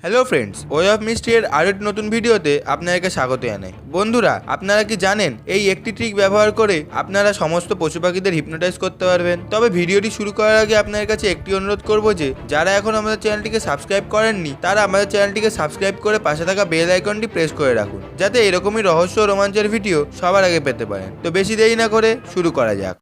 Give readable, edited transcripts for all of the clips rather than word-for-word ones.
Hello friends, way of mystery এর আরো একটি নতুন ভিডিওতে আপনাদেরকে স্বাগত জানাই। বন্ধুরা, আপনারা কি জানেন এই একটি ট্রিক ব্যবহার করে আপনারা সমস্ত পশু পাখিদের হিপনোটাইজ করতে পারবেন? তবে ভিডিওটি শুরু করার আগে আপনাদের কাছে একটি অনুরোধ করব যে যারা এখন আমাদের চ্যানেলটিকে সাবস্ক্রাইব করেননি তারা আমাদের চ্যানেলটিকে সাবস্ক্রাইব করে পাশে থাকা বেল আইকনটি প্রেস করে রাখুন, যাতে এরকমই রহস্য ও রোমাঞ্চের ভিডিও সবার আগে পেতে পারেন। তো বেশি দেরি না করে শুরু করা যাক।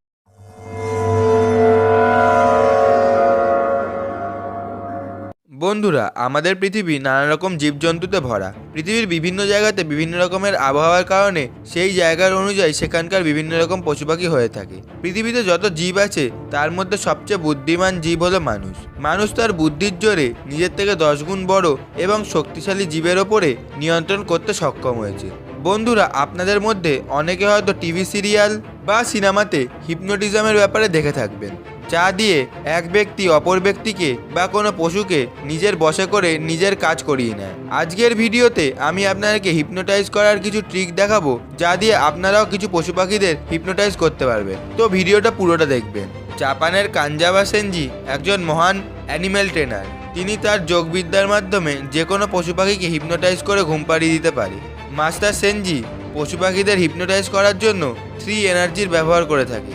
বন্ধুরা, আমাদের পৃথিবী নানা রকম জীবজন্তুতে ভরা। পৃথিবীর বিভিন্ন জায়গাতে বিভিন্ন রকমের আবহাওয়ার কারণে সেই জায়গার অনুযায়ী সেখানকার বিভিন্ন রকম পশু পাখি হয়ে থাকে। পৃথিবীতে যত জীব আছে তার মধ্যে সবচেয়ে বুদ্ধিমান জীব হলো মানুষ। মানুষ তার বুদ্ধির জোরে নিজের থেকে 10 গুণ বড় এবং শক্তিশালী জীবের ওপরে নিয়ন্ত্রণ করতে সক্ষম হয়েছে। বন্ধুরা, আপনাদের মধ্যে অনেকে হয়তো টিভি সিরিয়াল বা সিনেমাতে হিপনোটিজমের ব্যাপারে দেখে থাকবেন, যা দিয়ে এক ব্যক্তি অপর ব্যক্তিকে বা কোনো পশুকে নিজের বশে করে নিজের কাজ করিয়ে নেয়। আজকের ভিডিওতে আমি আপনাদেরকে হিপনোটাইজ করার কিছু ট্রিক দেখাবো, যা দিয়ে আপনারাও কিছু পশু পাখিদের হিপনোটাইজ করতে পারবেন। তো ভিডিওটা পুরোটা দেখবেন। জাপানের কানজাওয়া সেনজি একজন মহান অ্যানিম্যাল ট্রেনার। তিনি তার যোগবিদ্যার মাধ্যমে যে কোনো পশু পাখিকে হিপনোটাইজ করে ঘুম পাড়িয়ে দিতে পারে। মাস্টার সেনজি পশু পাখিদের হিপনোটাইজ করার জন্য 3 এনার্জির ব্যবহার করে থাকে,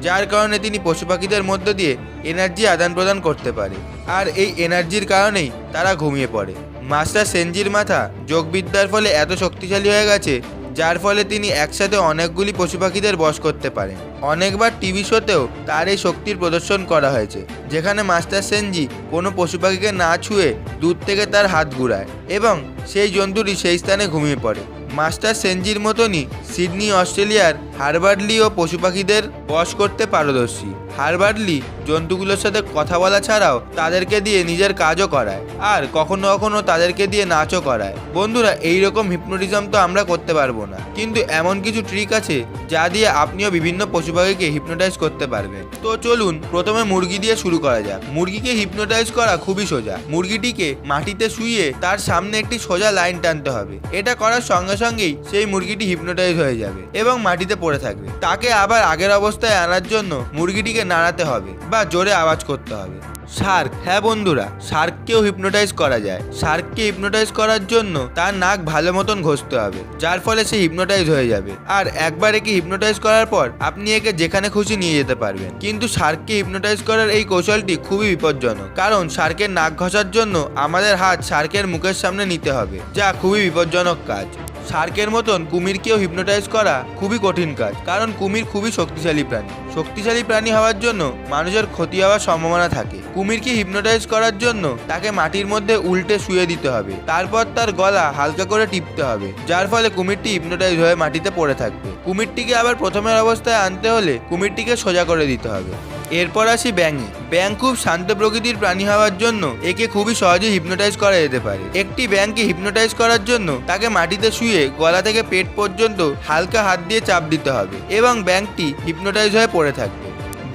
যার কারণে তিনি পশু পাখিদের মধ্য দিয়ে এনার্জি আদান প্রদান করতে পারে, আর এই এনার্জির কারণেই তারা ঘুমিয়ে পড়ে। মাস্টার সেনজির মাথা যোগবিদ্যার ফলে এত শক্তিশালী হয়ে গেছে, যার ফলে তিনি একসাথে অনেকগুলি পশু পাখিদের বশ করতে পারেন। অনেকবার টিভি শোতেও তার এই শক্তির প্রদর্শন করা হয়েছে, যেখানে মাস্টার সেনজি কোনো পশু পাখিকে না ছুঁয়ে দূর থেকে তার হাত ঘুরায় এবং সেই জন্তুটি সেই স্থানে ঘুমিয়ে পড়ে। মাস্টার সেনজির মতনই সিডনি অস্ট্রেলিয়ার হারবার্ট লিও পশু পাখিদের বশ করতে পারদর্শী। হারবার্ট লি জন্তুগুলোর সাথে কথা বলা ছাড়াও তাদেরকে দিয়ে নিজের কাজও করায়, আর কখনো কখনো তাদেরকে দিয়ে নাচও করায়। বন্ধুরা, এইরকম হিপনোটিজম তো আমরা করতে পারবো না, কিন্তু এমন কিছু ট্রিক আছে যা দিয়ে আপনিও বিভিন্ন পশু পাখিকে হিপনোটাইজ করতে পারবেন। তো চলুন প্রথমে মুরগি দিয়ে শুরু করা যাক। মুরগিকে হিপনোটাইজ করা খুবই সোজা। মুরগিটিকে মাটিতে শুইয়ে তার সামনে একটি সোজা লাইন টানতে হবে। এটা করার সঙ্গে সঙ্গেই সেই মুরগিটি হিপনোটাইজ হয়ে যাবে এবং মাটিতে পড়ে থাকবে। তাকে আবার আগের অবস্থায় আনার জন্য মুরগিটিকে নাড়াতে হবে বা জোরে আওয়াজ করতে হবে। শার্ক, হ্যাঁ বন্ধুরা, শার্ককেও হিপনোটাইজ করা যায়। শার্ককে হিপনোটাইজ করার জন্য তার নাক ভালো মতন ঘষতে হবে, যার ফলে সে হিপনোটাইজ হয়ে যাবে। আর একবার একে হিপনোটাইজ করার পর আপনি একে যেখানে খুশি নিয়ে যেতে পারবেন। কিন্তু শার্ককে হিপনোটাইজ করার এই কৌশলটি খুবই বিপজ্জনক, কারণ শার্কের নাক ঘষার জন্য আমাদের হাত শার্কের মুখের সামনে নিতে হবে, যা খুবই বিপজ্জনক কাজ। শার্কের মতন কুমিরকেও হিপনোটাইজ করা খুবই কঠিন কাজ, কারণ কুমির খুবই শক্তিশালী প্রাণী। শক্তিশালী প্রাণী হওয়ার জন্য মানুষের ক্ষতি হওয়ার সম্ভাবনা থাকে। কুমিরকে হিপনোটাইজ করার জন্য তাকে মাটির মধ্যে উল্টে শুয়ে দিতে হবে, তারপর তার গলা হালকা করে টিপতে হবে, যার ফলে কুমিরটি হিপনোটাইজ হয়ে মাটিতে পড়ে থাকবে। কুমিরটিকে আবার প্রথমের অবস্থায় আনতে হলে কুমিরটিকে সোজা করে দিতে হবে। এরপর আসি ব্যাঙে। ব্যাঙ খুব শান্ত প্রকৃতির প্রাণী হওয়ার জন্য একে খুবই সহজে হিপনোটাইজ করা যেতে পারে। একটি ব্যাঙকে হিপনোটাইজ করার জন্য তাকে মাটিতে শুয়ে গলা থেকে পেট পর্যন্ত হালকা হাত দিয়ে চাপ দিতে হবে এবং ব্যাঙটি হিপনোটাইজ হয়ে পড়ে থাকবে।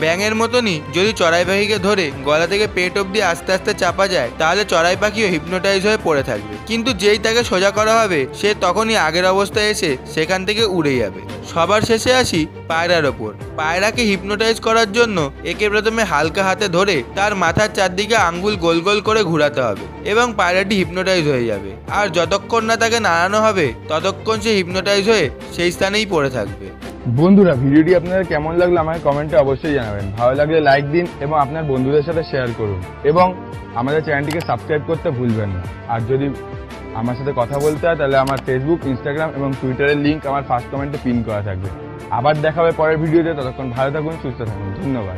ব্যাঙের মতনই যদি চড়াই পাখিকে ধরে গলা থেকে পেট অবধি আস্তে আস্তে চাপা যায়, তাহলে চড়াই পাখিও হিপনোটাইজ হয়ে পড়ে থাকবে। কিন্তু যেই তাকে সোজা করা হবে, সে তখনই আগের অবস্থায় এসে সেখান থেকে উড়ে যাবে। সবার শেষে আসি পায়রার ওপর। পায়রাকে হিপনোটাইজ করার জন্য একে প্রথমে হালকা হাতে ধরে তার মাথার চারদিকে আঙ্গুল গোল গোল করে ঘোরাতে হবে এবং পায়রাটি হিপনোটাইজ হয়ে যাবে। আর যতক্ষণ না তাকে নাড়ানো হবে ততক্ষণ সে হিপনোটাইজ হয়ে সেই স্থানেই পড়ে থাকবে। বন্ধুরা, ভিডিওটি আপনাদের কেমন লাগলো আমাকে কমেন্টে অবশ্যই জানাবেন। ভালো লাগলে লাইক দিন এবং আপনার বন্ধুদের সাথে শেয়ার করুন, এবং আমাদের চ্যানেলটিকে সাবস্ক্রাইব করতে ভুলবেন না। আর যদি আমার সাথে কথা বলতে হয় তাহলে আমার ফেসবুক, ইনস্টাগ্রাম এবং টুইটারের লিঙ্ক আমার ফার্স্ট কমেন্টে পিন করা থাকবে। আবার দেখা হবে পরের ভিডিওতে। ততক্ষণ ভালো থাকুন, সুস্থ থাকুন। ধন্যবাদ।